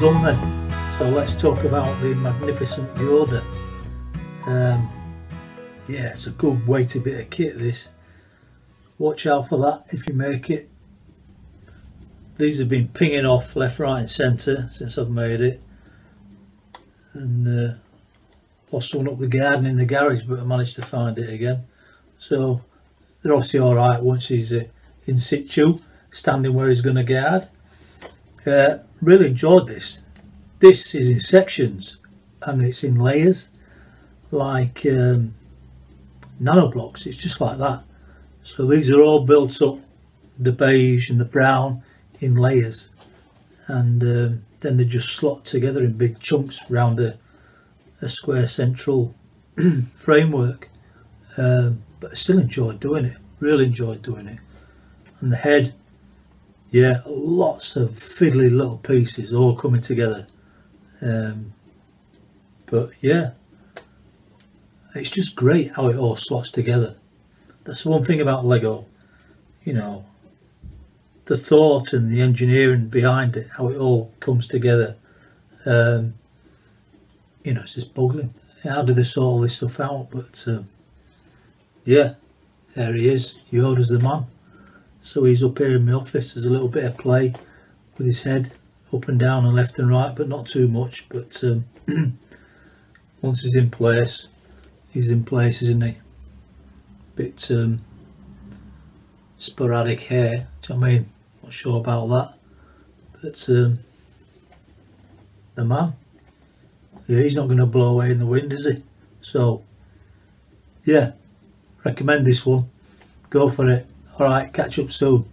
done then. So let's talk about the magnificent Yoda. Yeah, it's a good weighty bit of kit, this. Watch out for that if you make it. These have been pinging off left, right and centre since I've made it. And lost one up the garden in the garage, but I managed to find it again. So they're obviously alright once he's in situ, standing where he's going to guard. Really enjoyed this. This is in sections and it's in layers, like nano blocks. It's just like that. So these are all built up, the beige and the brown, in layers, and then they just slot together in big chunks around a square central framework. But I still enjoyed doing it, really enjoyed doing it. And the head, yeah, lots of fiddly little pieces all coming together. But yeah, it's just great how it all slots together. That's the one thing about Lego, you know, the thought and the engineering behind it, how it all comes together. You know, it's just boggling. How do they sort all this stuff out? But yeah, there he is. Yoda's the man. So he's up here in my office. There's a little bit of play with his head up and down and left and right, but not too much. But once he's in place, isn't he? Bit sporadic hair, do you know what I mean? Not sure about that. But the man, yeah, he's not going to blow away in the wind, is he? So yeah, recommend this one. Go for it. Alright, catch up soon.